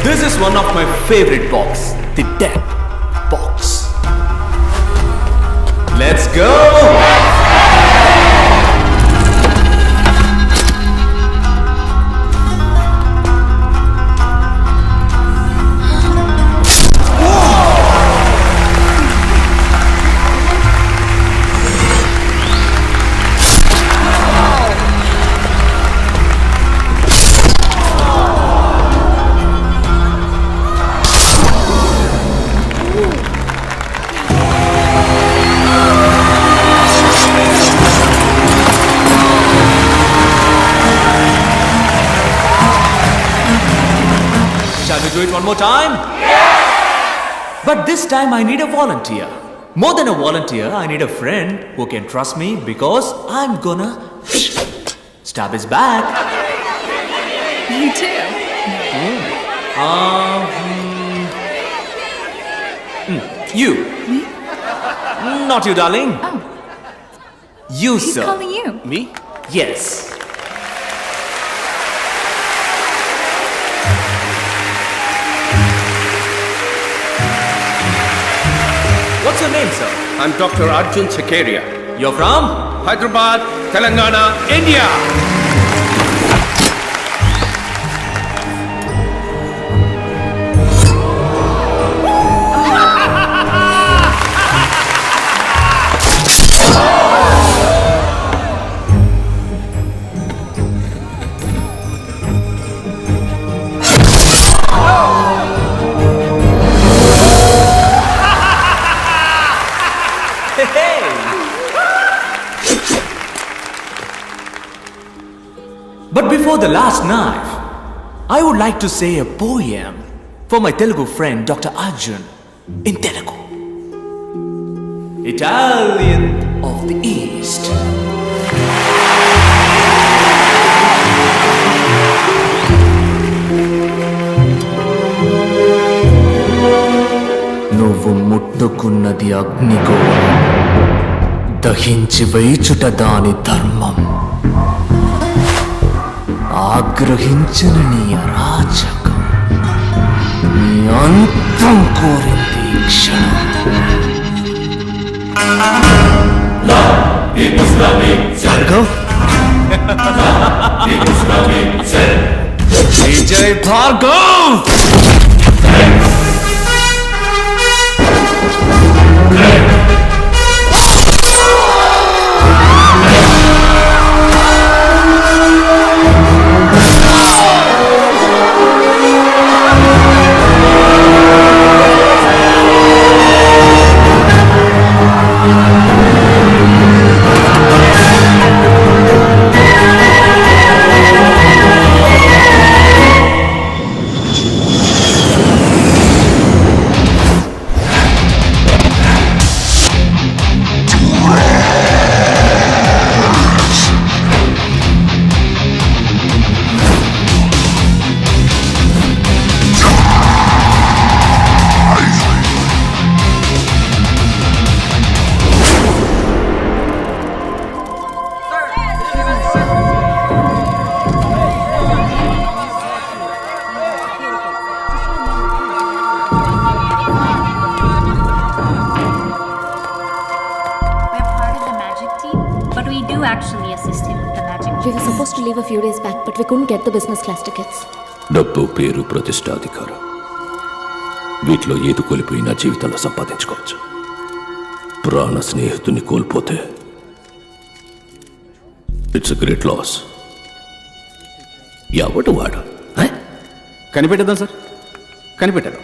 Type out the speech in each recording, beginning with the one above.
This is one of my favorite box, the death box. Let's go! Shall we do it one more time? Yes! But this time I need a volunteer. More than a volunteer, I need a friend who can trust me because I'm gonna stab his back. You too. You. Me? Not you, darling. Oh. You, He's sir. calling you. Me? Yes. What's your name, sir? I'm Dr. Arjun Sakaria. You're from? Hyderabad, Telangana, India. Hey! But before the last knife, I would like to say a poem for my Telugu friend Dr. Arjun in Telugu. Italian of the East. నువ్వు ముట్టుకున్నది అగ్నిగో దహించి వేచుట దాని ధర్మం ఆగ్రహించిన నీ అరాచకం నీ అంతం కోరింది ఈ క్షణం Bhargav Vijay Bhargav Actually assist him with the magic. We were supposed to leave a few days back, but we couldn't get the business class tickets. డబ్బు పేరు ప్రతిష్ట అధికారం వీటిలో ఏది కోల్పోయినా జీవితంలో సంపాదించుకోవచ్చు ప్రాణ స్నేహితుని కోల్పోతే ఇట్స్ అ గ్రేట్ లాస్ ఎవడు వాడు కనిపెట్టేద్దాం సార్ కనిపెట్టాను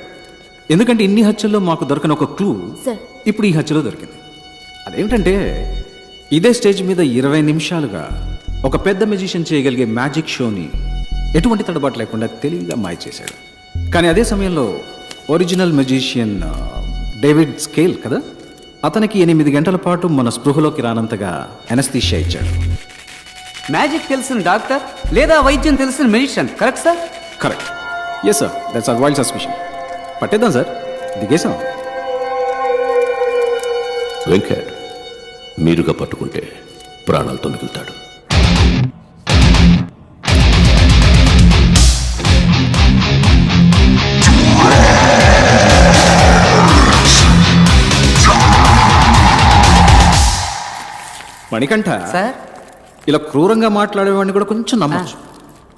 ఎందుకంటే ఇన్ని హత్యల్లో మాకు దొరకని ఒక క్లూ సార్ ఇప్పుడు ఈ హత్యలో దొరికింది అదేమిటంటే ఇదే స్టేజ్ మీద 20 నిమిషాలుగా ఒక పెద్ద మెజిషియన్ చేయగలిగే మ్యాజిక్ షోని ఎటువంటి తడబాటు లేకుండా తెలివిగా మాయ చేశాడు కానీ అదే సమయంలో ఒరిజినల్ మెజిషియన్ డేవిడ్ స్కేల్ కదా అతనికి 8 గంటల పాటు మన స్పృహలోకి రానంతగా ఎనస్థీషియా ఇచ్చాడు మ్యాజిక్ తెలిసిన డాక్టర్ లేదా వైద్యం తెలిసిన magician correct sir correct yes sir that's our wild suspicion పట్టేద్దాం సార్ దిగేసాం వెంకట్ మీరుగా పట్టుకుంటే ప్రాణాలతో మిగులుతాడు మణికంఠ సార్ ఇలా క్రూరంగా మాట్లాడేవాడిని కూడా కొంచెం నమ్మచ్చు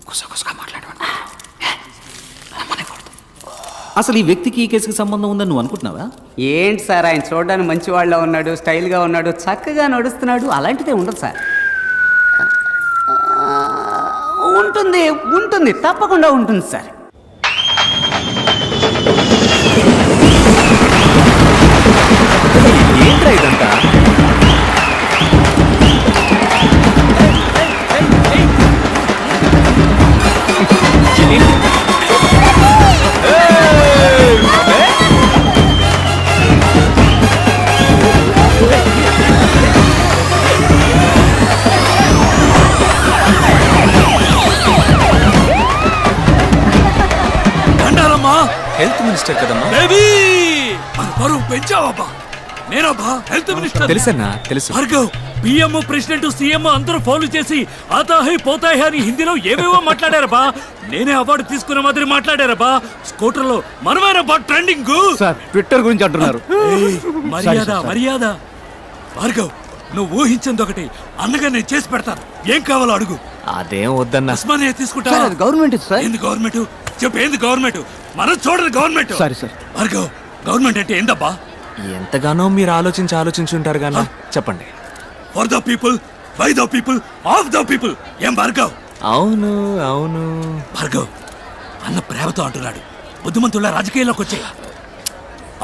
గుసగుసగా మాట్లాడేవాడిని అసలు ఈ వ్యక్తికి ఈ కేసుకి సంబంధం ఉందని నువ్వు అనుకుంటున్నావా? ఏంటి సార్ ఆయన చూడడానికి మంచి వాళ్ళ ఉన్నాడు, స్టైల్గా ఉన్నాడు, చక్కగా నడుస్తున్నాడు, అలాంటిదే ఉండదు సార్. ఉంటుంది ఉంటుంది తప్పకుండా ఉంటుంది సార్. ఏంట్రా ఇదంతా? హెల్త్ మినిస్టర్ కదమ్మా. బరువు పెంచావబ్బా. నేనబ్బా హెల్త్ మినిస్టర్. తెలుసన్నా, తెలుసు. భార్గవ్, పిఎం ప్రెసిడెంట్ సీఎం అందరూ ఫౌలు చేసి ఆతాహై పోతాయి అని హిందీలో ఏవేవో మాట్లాడారబ్బా. నేనే అవార్డు తీసుకున్న మాదిరి మాట్లాడారబ్బా. స్కూటర్ లో మనమేనబ్బా ట్రెండింగ్. సార్ ట్విట్టర్ గురించి అంటున్నారు. మర్యాద మర్యాద. భార్గవ్, నువ్వు ఊహించింది ఒకటి, అన్నగా నేను చేసి పెడతాను. ఏం కావాలో అడుగు. అదేం వద్దన్నా. ఉస్మానియా తీసుకుంటా. Government sir. ఏంది గవర్నమెంట్? చెప్పు, ఏంది గవర్నమెంట్? మనం చూడదు government. Sorry sir. Bhargav, government అంటే ఏందబ్బా? ఎంతగానో మీరు ఆలోచించుంటారు గానా. చెప్పండి. For the people, by the people, of the people. ఏం భార్గవ్? అవును అవును. భార్గవ్, అన్న ప్రేమతో అంటున్నాడు. బుద్ధిమంతుల రాజకీయాల్లోకి వచ్చే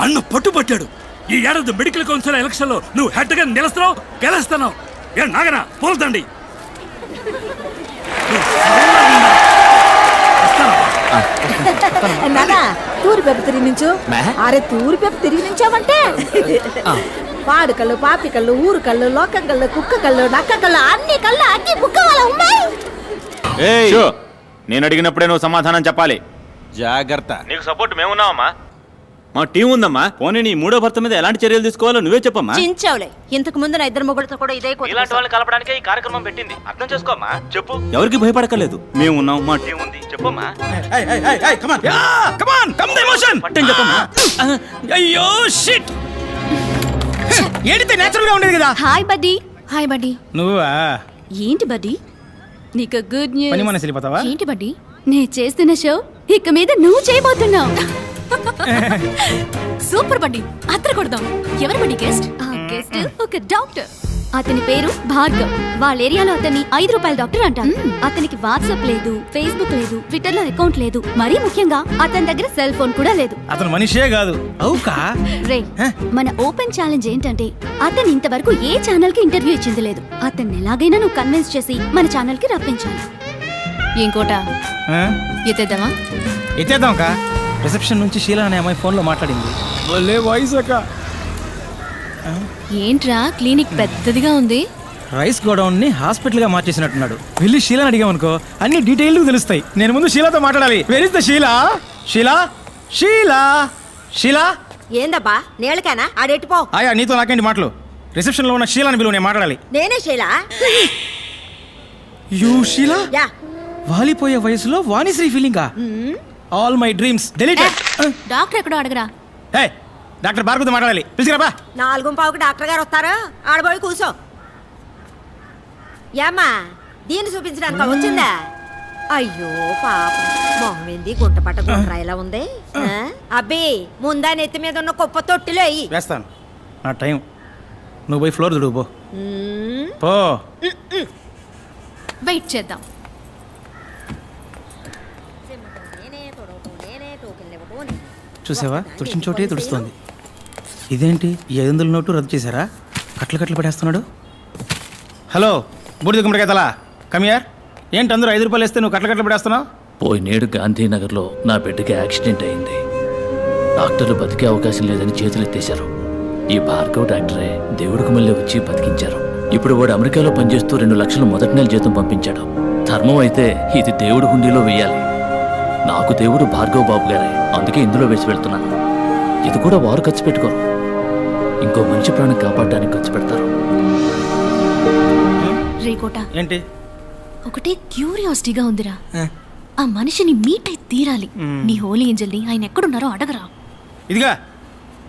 అన్న పట్టుబట్టాడు. ఈ ఏడాది మెడికల్ కౌన్సిల్ ఎలక్షన్ లో నువ్వు హెడ్ గా నిలుస్తున్నావు, గెలుస్తున్నావు. ఏ నాగనా పోల్దండి. నానా తూరి పెప్ప తిరిగి నుంచు. అరే తూరి పెప్ప తిరిగి నుంచావంటే పాడు కళ్ళు, పాపి కళ్ళు, ఊరు కళ్ళు, లోకం కళ్ళు, కుక్క కళ్ళు, నక్క కళ్ళు, అన్ని కళ్ళు అన్ని బుక్క వాళ్ళ ఉన్నాయి. నేను అడిగినప్పుడే నువ్వు సమాధానం చెప్పాలి. జాగ్రత్త. నీకు సపోర్ట్ మేమున్నావమ్మా. మా టీం ఉందమ్మా. పోనీ నీ మూడో భర్త మీద ఎలాంటి చర్యలు తీసుకోవాలో నువ్వే చెప్పమ్మా. చించావులే. ఇంతకు ముందు నా ఇద్దరు మొగుడుతో కూడా ఇదే ఇలాంటి వాళ్ళని కలపడానికే ఈ కార్యక్రమం పెట్టింది. అర్థం చేసుకోమ్మా. చెప్పు. ఎవరికి భయపడకలేదు. మేము ఉన్నాం, మా టీం ఉంది. చెప్పమ్మా. పట్టం చెప్పమ్మా. అయ్యో షిట్. ఏడితే నేచురల్ గా ఉండేది కదా. Hi buddy. Hi buddy. నువ్వా? ఏంటి బడ్డీ? నీకు గుడ్ పని న్యూస్. మనసు వెళ్ళిపోతావా? ఏంటి బడ్డీ? నేను చేస్తున్న షో ఇక మీద నువ్వు చేయబోతున్నావు. సూపర్ బడ్డీ. అత్ర కొడదాం. ఎవరు బడ్డీ గెస్ట్? గెస్ట్ ఒక డాక్టర్. అతని పేరు భార్గవ్. వాళ్ళ ఏరియాలో అతన్ని ₹5 డాక్టర్ అంటారు. అతనికి వాట్సాప్ లేదు, ఫేస్బుక్ లేదు, ట్విట్టర్ లో అకౌంట్ లేదు. మరీ ముఖ్యంగా అతని దగ్గర సెల్ ఫోన్ కూడా లేదు. అతను మనిషే కాదు. అవుకా? రే, మన ఓపెన్ ఛాలెంజ్ ఏంటంటే అతను ఇంతవరకు ఏ ఛానల్ కి ఇంటర్వ్యూ ఇచ్చింది లేదు. అతన్ని ఎలాగైనా నువ్వు కన్విన్స్ చేసి మన ఛానల్ కి రప్పించాలి. ఇంకోట ఎత్తేద్దామా? ఎత్తేద్దాం కా. రిసెప్షన్ నుంచి షీలా అనే అమ్మాయి ఫోన్ లో మాట్లాడింది. భలే వాయిస్ అక్క. ఏంట్రా క్లినిక్ పెద్దదిగా ఉంది. రైస్ గోడౌన్ ని హాస్పిటల్ గా మార్చేసినట్టున్నాడు. వెళ్ళి షీలాని అడిగామనుకో అన్ని డీటెయిల్ తెలుస్తాయి. నేను ముందు షీలాతో మాట్లాడాలి. Where is the Sheela? Sheela Sheela Sheela. ఏందబ్బా నేలకేనా ఆడెట్టిపో. ఆయా నీతో నాకేంటి మాటలు? రిసెప్షన్ లో ఉన్న షీలాని బిలువ, నేను మాట్లాడాలి. నేనే శైలా. యూ షీలా? యా. వాలిపోయే వయసులో వాణిశ్రీ ఫీలింగా? All my dreams deleted. Doctor ఎక్కడో అడగరా. హే, డాక్టర్ భార్గవతో మాట్లాడాలి. పిలిచిరాబా. 4:15కి డాక్టర్ గారు వస్తారు. ఆడబోయి కూర్చో. ఏమ్మా దీన్ని చూపించడానికి వచ్చిందా? అయ్యో పాప, మొహం ఏంది గుంట పట్ట గుంట్రా ఇలా ఉంది. అబ్బి ముందా నెత్తి మీద ఉన్న కుప్ప తొట్టిలో అయ్యి వేస్తాను. నా టైం. నువ్వు పోయి ఫ్లోర్ దుడుగు పో. వెయిట్ చేద్దాం. చూసావా, తుడిచిన చోటే తుడుస్తోంది. ఇదేంటి ఈ 500 నోటు రద్దు చేశారా? కట్లు కట్లు పడేస్తున్నాడు. హలో బూడిద గుమ్మడికాయతలా, కమియార్. ఏంటి అందరూ ₹5 వేస్తే నువ్వు కట్లు కట్లు పడేస్తున్నావు? పోయినేడు గాంధీనగర్లో నా బిడ్డకి యాక్సిడెంట్ అయింది. డాక్టర్లు బతికే అవకాశం లేదని చేతులు ఎత్తేశారు. ఈ భార్గవ్ డాక్టరే దేవుడికి మళ్ళీ వచ్చి బతికించారు. ఇప్పుడు వాడు అమెరికాలో పనిచేస్తూ 2 లక్షలు మొదటి నెల జీతం పంపించాడు. ధర్మం అయితే ఇది దేవుడి హుండీలో వేయాలి. నాకు దేవుడు భార్గవ్ బాబు గారే, అందుకే ఇందులో వేసి వెళ్తున్నాను. ఇది కూడా వారు ఖర్చు పెట్టుకోరు, ఇంకో మంచి ప్రాణం కాపాడడానికి ఖర్చు పెడతారు. రేకోట ఏంటి? ఒకటే క్యూరియాసిటీగా ఉందిరా. ఆ మనిషిని మీట్ అయి తీరాలి. నీ హోలీ ఏంజల్ని ఆయన ఎక్కడున్నారో అడగరా. ఇదిగా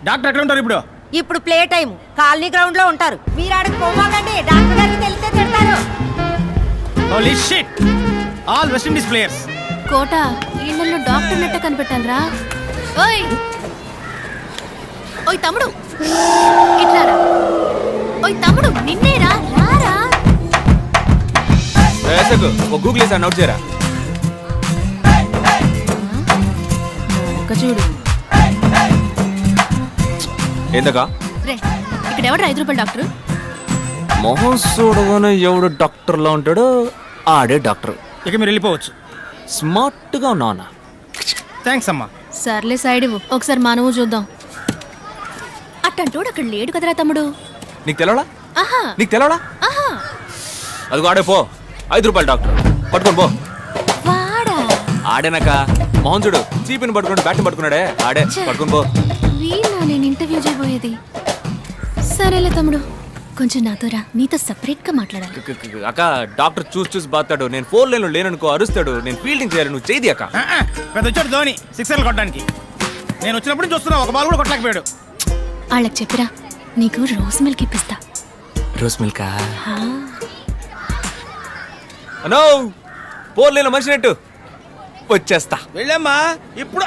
డాక్టర్ ఎక్కడ ఉంటారు ఇప్పుడు? ఇప్పుడు ప్లే టైం కాలనీ గ్రౌండ్ లో ఉంటారు. మీరు ఆడకు పోమాకండి, డాక్టర్ గారికి తెలిస్తే తిడతారు. Holy shit, all West Indies players. కోట ఇళ్ళల్లో డాక్టర్ నెట్ట కనిపెట్టాలరా. ఓయ్ ఓయ్ తమ్ముడు ఇట్లారా. ఓయ్ తమ్ముడు నిన్నేరా, రారా. గూగుల్ వేసి నోట్ చేయరా. ఒక చూడు ఏందకా రే, ఇక్కడ ఎవడు 5 రూపాయల డాక్టర్? మొహం చూడగానే ఎవడు డాక్టర్లా ఉంటాడో ఆడే డాక్టర్. ఇక మీరు వెళ్ళిపోవచ్చు. స్మార్ట్ గా ఉన్నావునా. థ్యాంక్స్ అమ్మా. సర్లే సైడ్ ఇవ్వు, ఒకసారి మానవు చూద్దాం. అట్టంటోడు అక్కడ లేడు కదరా తమ్ముడు. నీకు తెలవడా? ఆహా నీకు తెలవడా? ఆహా. అదిగో ఆడే పో, 5 రూపాయల డాక్టర్ పట్టుకొని పో. వాడా ఆడేనాక మొహం చూడు, చీపిని పట్టుకుని బ్యాట్ని పట్టుకున్నాడే ఆడే, పట్టుకొని పో. వీళ్ళ నేను ఇంటర్వ్యూ చేయబోయేది. సరేలే తమ్ముడు, కొంచెం నాతో రా, నీతో సెపరేట్ గా మాట్లాడాలి. అక్క డాక్టర్ చూసి బాతాడు. నేను 4 లైన్లో లేననుకో అరుస్తాడు. నేను ఫీల్డింగ్ చేయాలి, నువ్వు చేయి అక్క. పెద్ద వచ్చాడు ధోని 6 కొట్టడానికి. నేను వచ్చినప్పుడు చూస్తున్నా, ఒక బాల్ కూడా కొట్టలేకపోయాడు. వాళ్ళకి చెప్పిరా, నీకు రోజ్ మిల్క్ ఇప్పిస్తా. రోజ్ మిల్కా? అనో 4 లైన్లో మనిషినట్టు వచ్చేస్తా. వెళ్ళమ్మా ఇప్పుడు.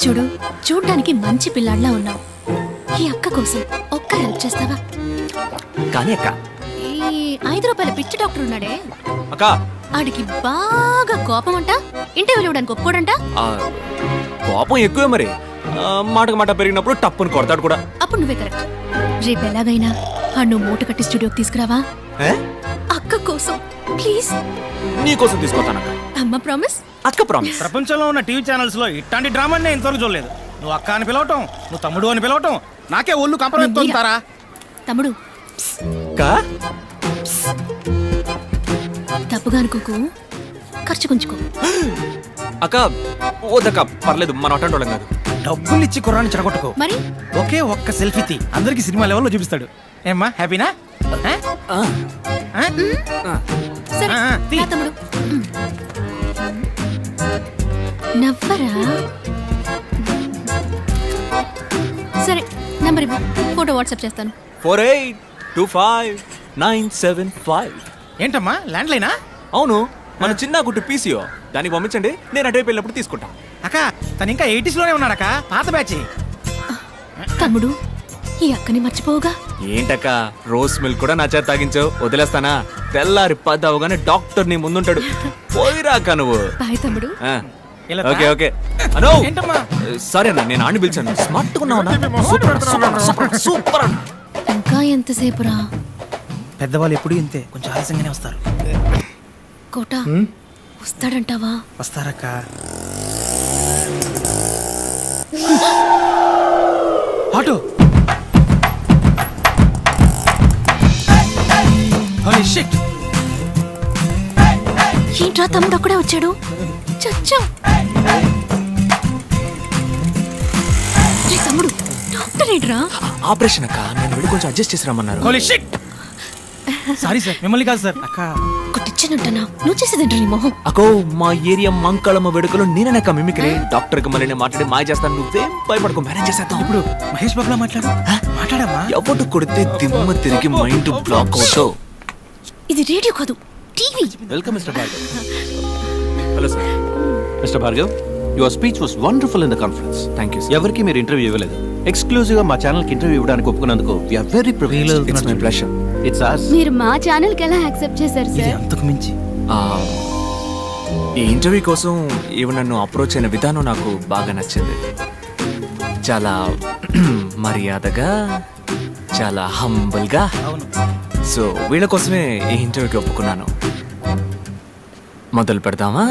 చూడు, చూడ్డానికి మంచి పిల్లాడిలా ఉన్నావు. ఈ అక్క కోసం ఒక్క హెల్ప్ చేస్తావా? కానీ అక్క, ఈ 5 రూపాయల పిచ్చి డాక్టర్ ఉన్నాడే, అక్క ఆడికి బాగా కోపం అంట. ఇంటర్వ్యూలు ఇవ్వడానికి ఒప్పుకోడంట. ఆ, కోపం ఎక్కువే మరి. మాటకు మాట పెరిగినప్పుడు టప్పుని కొడతాడు కూడా. అప్పుడు నువ్వే కరెక్ట్. రేపు ఎలాగైనా నువ్వు మూట కట్టి స్టూడియోకి తీసుకురావా? ఏ? అక్క కోసం ప్లీజ్. నీ కోసం తీసుకొస్తానక్క. అమ్మ ప్రామిస్. అక్క ప్రామిస్. ప్రపంచంలో ఉన్న టీవీ ఛానల్స్ లో ఇట్లాంటి డ్రామా నేను ఇంతవరకు చూడలేదు. నువ్వు అక్క అని పిలవటం, నువ్వు తమ్ముడు అని పిలవటం, నాకే ఒళ్ళు కంపరెత్తారా. తమ్ముడు అక్క తప్పుగా అనుకోకు, ఖర్చు కొంచుకో. అక్క ఓదక్క పర్లేదు, మనం అటెండ్ వాళ్ళం కాదు. డబ్బులు ఇచ్చి కుర్రాన్ని చెడగొట్టుకో. మరి ఒకే ఒక్క సెల్ఫీ తీ, అందరికి సినిమా లెవెల్లో చూపిస్తాడు. ఏమ్మా హ్యాపీనా? సరే తీ. రా తమ్ముడు. నవ్వరా. సరే నంబర్ ఇవ్వు, ఫోటో వాట్సాప్ చేస్తాను. 48259755. ఏంటమ్మా ల్యాండ్ లైనా? అవును, మన చిన్న గుట్టు పీసీఓ. దానికి పంపించండి, నేను అటువైపు వెళ్ళినప్పుడు తీసుకుంటా. అక్క తను ఇంకా 80s లోనే ఉన్నాడక్క, పాత బ్యాచ్. తమ్ముడు, ఈ అక్కని మర్చిపోవుగా. ఏంటక్క, రోజ్ మిల్క్ కూడా నా చేత తాగించావు, వదిలేస్తానా? తెల్లారి 10 అవగానే డాక్టర్ నీ ముందుంటాడు. పోయిరాక నువ్వు. బాయ్ తమ్ముడు. Okay okay. అనో ఏంటమ్మా? సరే అన్న, నేను ఆడిని పిలిచాను. స్మార్ట్ గా ఉన్నావు. సూపర్. ఇంకా ఎంతసేపు రా? పెద్దవాళ్ళు ఎప్పుడు ఇంతే, కొంచెం ఆలస్యంగానే వస్తారు. కోట వస్తాడంటావా? వస్తారక్క. ఆటో. Holy shit. ఏంట్రా తమ్ముడు అక్కడే వచ్చాడు? చచ్చా. తమ్ముడు డాక్టర్ ఏంట్రా? ఆపరేషన్ అక్క, నేను వెళ్ళి కొంచెం అడ్జస్ట్ చేసి రమ్మన్నారు. Holy shit. సారీ సార్, మిమ్మల్ని కాదు సార్. అక్క కొట్టిచ్చానంటనా? నువ్వు చేసేదేంట్రా నీ మొహం? అకో మా ఏరియా మంకళమ్మ వేడుకలో నేననక్క మిమిక్రీ. డాక్టర్ కి మళ్ళీ నేను మాట్లాడి మాయ చేస్తాను. నువ్వేం భయపడకు, మేనేజ్ చేసేద్దాం. ఇప్పుడు మహేష్ బాబులా మాట్లాడమ్మా. ఎవడు కొడితే దిమ్మ తిరిగి మైండ్ బ్లాక్ అవుతావు. ఇది రేడియో కాదు, TV. Welcome mister Bhargav. Hello sir. Mister Bhargav, your speech was wonderful in the conference. Thank you. ఎవరికి మీరు ఇంటర్వ్యూ ఇవ్వలేదు. ఎక్స్క్లూజివ్ గా మా ఛానల్ కి ఇంటర్వ్యూ ఇవ్వడానికి ఒప్పుకున్నందుకు we are very privileged. It's my pleasure. It's ours. మీరు మా ఛానల్ కి ఎలా యాక్సెప్ట్ చేశారు ఇది సార్? అంతకు మించి. ఈ ఇంటర్వ్యూ కోసం ఈవెన్ నన్ను అప్రోచ్ అయిన విధానం నాకు బాగా నచ్చింది. చాలా మర్యాదగా, చాలా హంబుల్గా. అవును. సో వీళ్ళ కోసమే ఈ ఇంటర్వ్యూకి ఒప్పుకున్నాను. మొదలు పెడదామా?